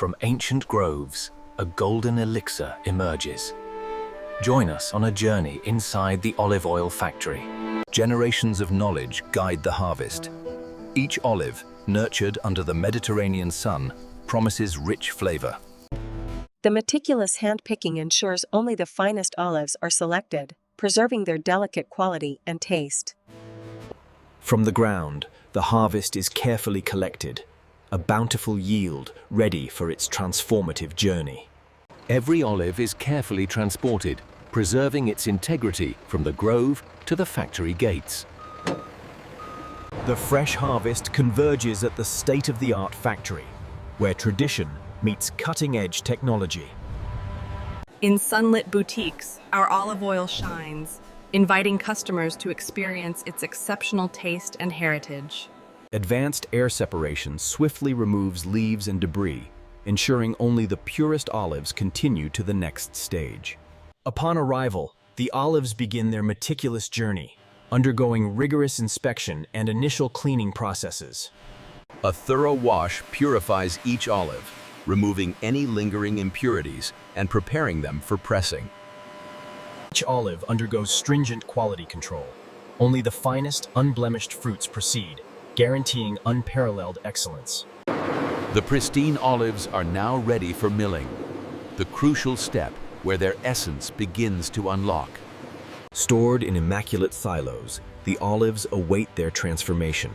From ancient groves, a golden elixir emerges. Join us on a journey inside the olive oil factory. Generations of knowledge guide the harvest. Each olive, nurtured under the Mediterranean sun, promises rich flavor. The meticulous hand-picking ensures only the finest olives are selected, preserving their delicate quality and taste. From the ground, the harvest is carefully collected, a bountiful yield ready for its transformative journey. Every olive is carefully transported, preserving its integrity from the grove to the factory gates. The fresh harvest converges at the state-of-the-art factory, where tradition meets cutting-edge technology. In sunlit boutiques, our olive oil shines, inviting customers to experience its exceptional taste and heritage. Advanced air separation swiftly removes leaves and debris, ensuring only the purest olives continue to the next stage. Upon arrival, the olives begin their meticulous journey, undergoing rigorous inspection and initial cleaning processes. A thorough wash purifies each olive, removing any lingering impurities and preparing them for pressing. Each olive undergoes stringent quality control. Only the finest, unblemished fruits proceed, guaranteeing unparalleled excellence. The pristine olives are now ready for milling, the crucial step where their essence begins to unlock. Stored in immaculate silos, the olives await their transformation,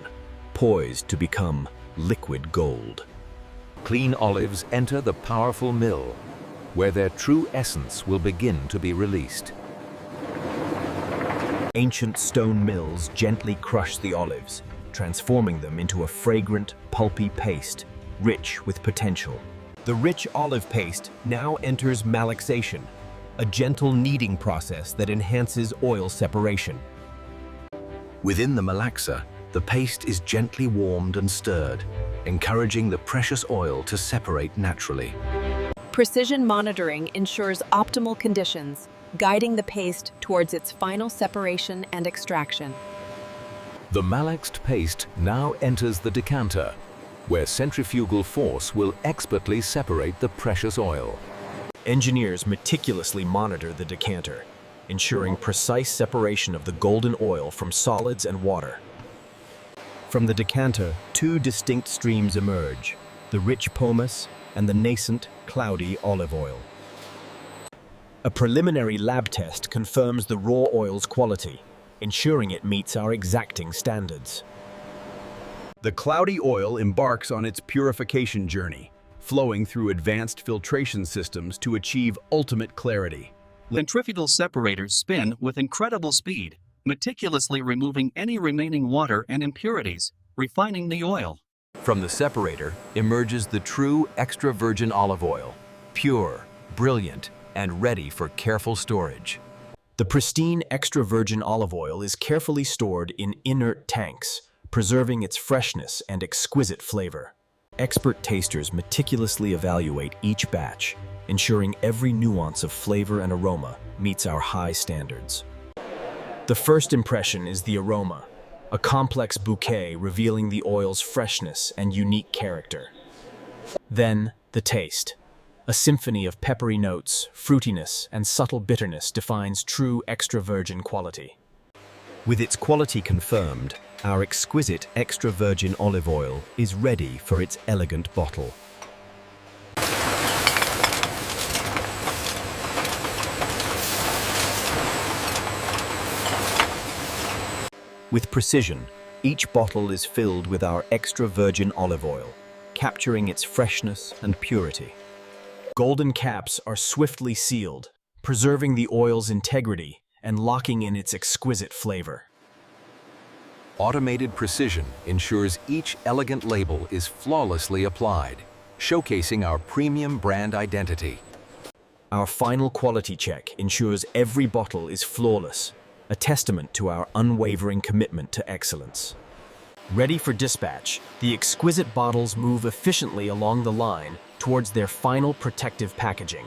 poised to become liquid gold. Clean olives enter the powerful mill, where their true essence will begin to be released. Ancient stone mills gently crush the olives, transforming them into a fragrant, pulpy paste, rich with potential. The rich olive paste now enters malaxation, a gentle kneading process that enhances oil separation. Within the malaxa, the paste is gently warmed and stirred, encouraging the precious oil to separate naturally. Precision monitoring ensures optimal conditions, guiding the paste towards its final separation and extraction. The malaxed paste now enters the decanter, where centrifugal force will expertly separate the precious oil. Engineers meticulously monitor the decanter, ensuring precise separation of the golden oil from solids and water. From the decanter, two distinct streams emerge, the rich pomace and the nascent, cloudy olive oil. A preliminary lab test confirms the raw oil's quality, ensuring it meets our exacting standards. The cloudy oil embarks on its purification journey, flowing through advanced filtration systems to achieve ultimate clarity. Centrifugal separators spin with incredible speed, meticulously removing any remaining water and impurities, refining the oil. From the separator emerges the true extra virgin olive oil, pure, brilliant, and ready for careful storage. The pristine extra virgin olive oil is carefully stored in inert tanks, preserving its freshness and exquisite flavor. Expert tasters meticulously evaluate each batch, ensuring every nuance of flavor and aroma meets our high standards. The first impression is the aroma, a complex bouquet revealing the oil's freshness and unique character. Then, the taste. A symphony of peppery notes, fruitiness, and subtle bitterness defines true extra virgin quality. With its quality confirmed, our exquisite extra virgin olive oil is ready for its elegant bottle. With precision, each bottle is filled with our extra virgin olive oil, capturing its freshness and purity. Golden caps are swiftly sealed, preserving the oil's integrity and locking in its exquisite flavor. Automated precision ensures each elegant label is flawlessly applied, showcasing our premium brand identity. Our final quality check ensures every bottle is flawless, a testament to our unwavering commitment to excellence. Ready for dispatch, the exquisite bottles move efficiently along the line towards their final protective packaging.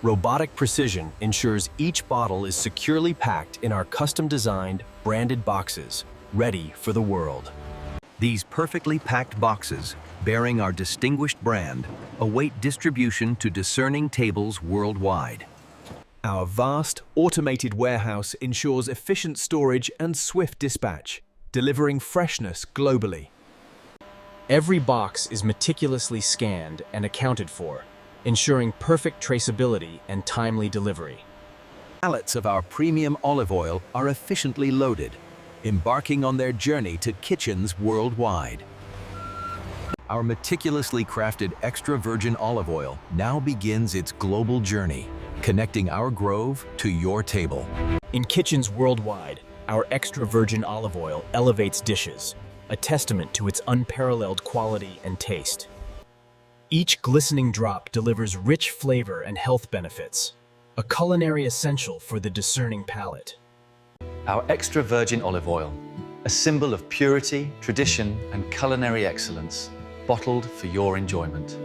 Robotic precision ensures each bottle is securely packed in our custom-designed, branded boxes, ready for the world. These perfectly packed boxes, bearing our distinguished brand, await distribution to discerning tables worldwide. Our vast, automated warehouse ensures efficient storage and swift dispatch, delivering freshness globally. Every box is meticulously scanned and accounted for, ensuring perfect traceability and timely delivery. Pallets of our premium olive oil are efficiently loaded, embarking on their journey to kitchens worldwide. Our meticulously crafted extra virgin olive oil now begins its global journey, connecting our grove to your table. In kitchens worldwide, our extra virgin olive oil elevates dishes, a testament to its unparalleled quality and taste. Each glistening drop delivers rich flavor and health benefits, a culinary essential for the discerning palate. Our extra virgin olive oil, a symbol of purity, tradition, and culinary excellence, bottled for your enjoyment.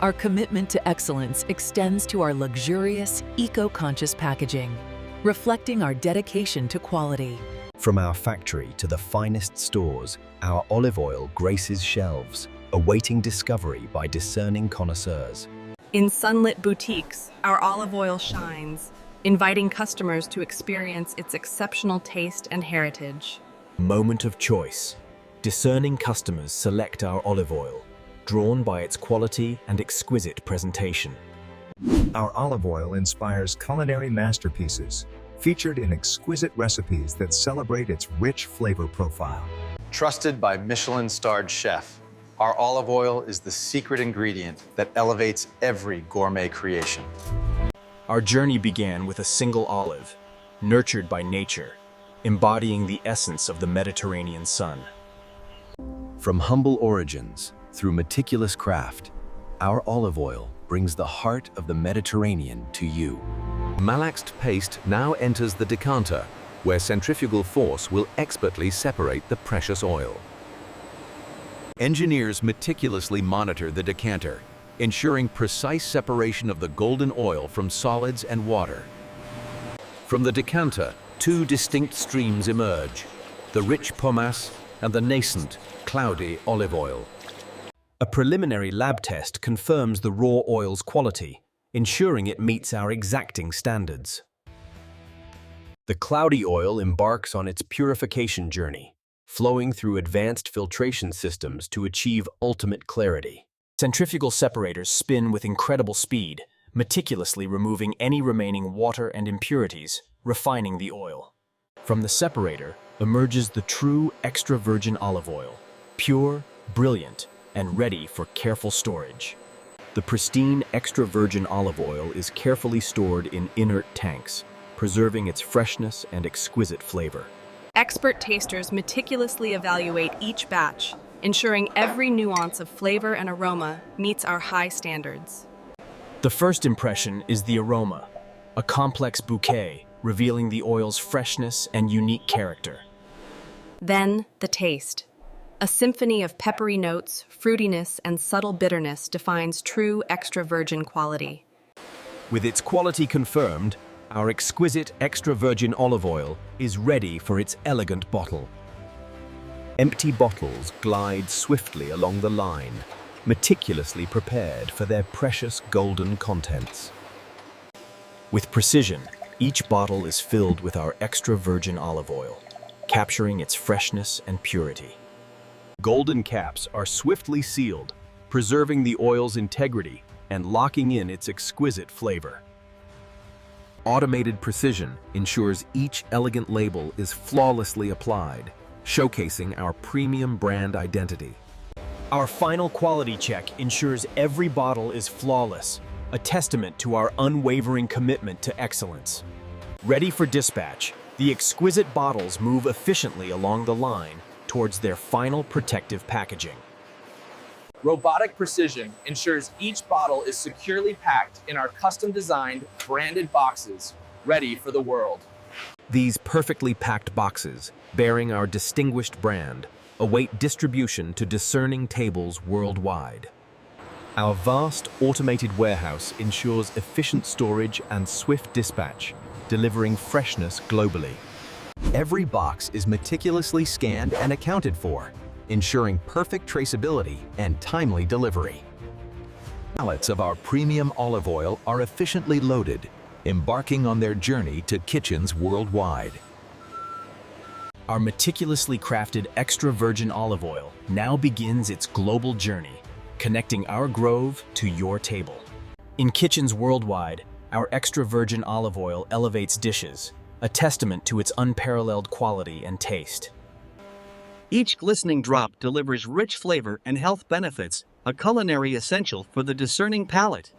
Our commitment to excellence extends to our luxurious, eco-conscious packaging, reflecting our dedication to quality. From our factory to the finest stores, our olive oil graces shelves, awaiting discovery by discerning connoisseurs. In sunlit boutiques, our olive oil shines, inviting customers to experience its exceptional taste and heritage. Moment of choice. Discerning customers select our olive oil, drawn by its quality and exquisite presentation. Our olive oil inspires culinary masterpieces, featured in exquisite recipes that celebrate its rich flavor profile. Trusted by Michelin-starred chef, our olive oil is the secret ingredient that elevates every gourmet creation. Our journey began with a single olive, nurtured by nature, embodying the essence of the Mediterranean sun. From humble origins through meticulous craft, our olive oil brings the heart of the Mediterranean to you. Malaxed paste now enters the decanter, where centrifugal force will expertly separate the precious oil. Engineers meticulously monitor the decanter, ensuring precise separation of the golden oil from solids and water. From the decanter, two distinct streams emerge, the rich pomace and the nascent, cloudy olive oil. A preliminary lab test confirms the raw oil's quality, ensuring it meets our exacting standards. The cloudy oil embarks on its purification journey, flowing through advanced filtration systems to achieve ultimate clarity. Centrifugal separators spin with incredible speed, meticulously removing any remaining water and impurities, refining the oil. From the separator emerges the true extra virgin olive oil, pure, brilliant, and ready for careful storage. The pristine extra virgin olive oil is carefully stored in inert tanks, preserving its freshness and exquisite flavor. Expert tasters meticulously evaluate each batch, ensuring every nuance of flavor and aroma meets our high standards. The first impression is the aroma, a complex bouquet revealing the oil's freshness and unique character. Then, the taste. A symphony of peppery notes, fruitiness, and subtle bitterness defines true extra virgin quality. With its quality confirmed, our exquisite extra virgin olive oil is ready for its elegant bottle. Empty bottles glide swiftly along the line, meticulously prepared for their precious golden contents. With precision, each bottle is filled with our extra virgin olive oil, capturing its freshness and purity. Golden caps are swiftly sealed, preserving the oil's integrity and locking in its exquisite flavor. Automated precision ensures each elegant label is flawlessly applied, showcasing our premium brand identity. Our final quality check ensures every bottle is flawless, a testament to our unwavering commitment to excellence. Ready for dispatch, the exquisite bottles move efficiently along the line towards their final protective packaging. Robotic precision ensures each bottle is securely packed in our custom-designed, branded boxes, ready for the world. These perfectly packed boxes, bearing our distinguished brand, await distribution to discerning tables worldwide. Our vast, automated warehouse ensures efficient storage and swift dispatch, delivering freshness globally. Every box is meticulously scanned and accounted for, ensuring perfect traceability and timely delivery. Pallets of our premium olive oil are efficiently loaded, embarking on their journey to kitchens worldwide. Our meticulously crafted extra virgin olive oil now begins its global journey, connecting our grove to your table. In kitchens worldwide, our extra virgin olive oil elevates dishes, a testament to its unparalleled quality and taste. Each glistening drop delivers rich flavor and health benefits, a culinary essential for the discerning palate.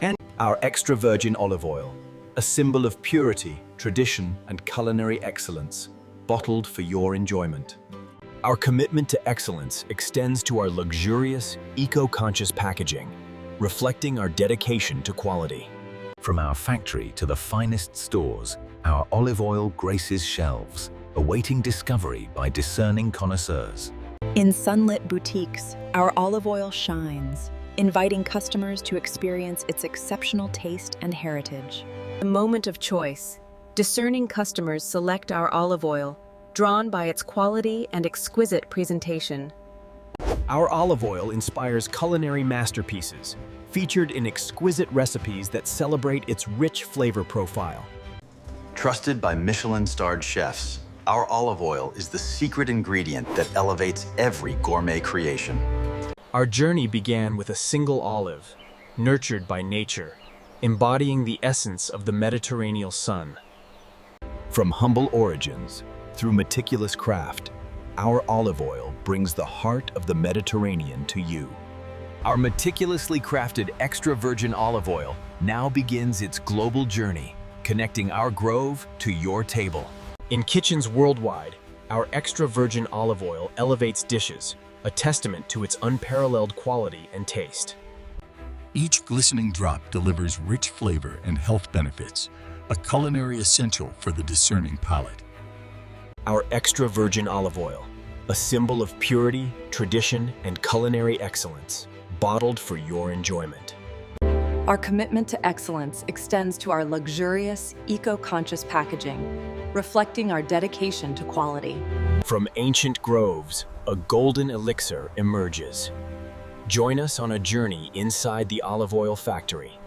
And Our extra virgin olive oil, a symbol of purity, tradition, and culinary excellence, bottled for your enjoyment. Our commitment to excellence extends to our luxurious, eco-conscious packaging, reflecting our dedication to quality. From our factory to the finest stores, our olive oil graces shelves, awaiting discovery by discerning connoisseurs. In sunlit boutiques, our olive oil shines, inviting customers to experience its exceptional taste and heritage. The moment of choice. Discerning customers select our olive oil, drawn by its quality and exquisite presentation. Our olive oil inspires culinary masterpieces, featured in exquisite recipes that celebrate its rich flavor profile. Trusted by Michelin-starred chefs, our olive oil is the secret ingredient that elevates every gourmet creation. Our journey began with a single olive, nurtured by nature, embodying the essence of the Mediterranean sun. From humble origins, through meticulous craft, our olive oil brings the heart of the Mediterranean to you. Our meticulously crafted extra virgin olive oil now begins its global journey, connecting our grove to your table. In kitchens worldwide, our extra virgin olive oil elevates dishes, a testament to its unparalleled quality and taste. Each glistening drop delivers rich flavor and health benefits, a culinary essential for the discerning palate. Our extra virgin olive oil, a symbol of purity, tradition, and culinary excellence, bottled for your enjoyment. Our commitment to excellence extends to our luxurious, eco-conscious packaging, reflecting our dedication to quality. From ancient groves, a golden elixir emerges. Join us on a journey inside the olive oil factory,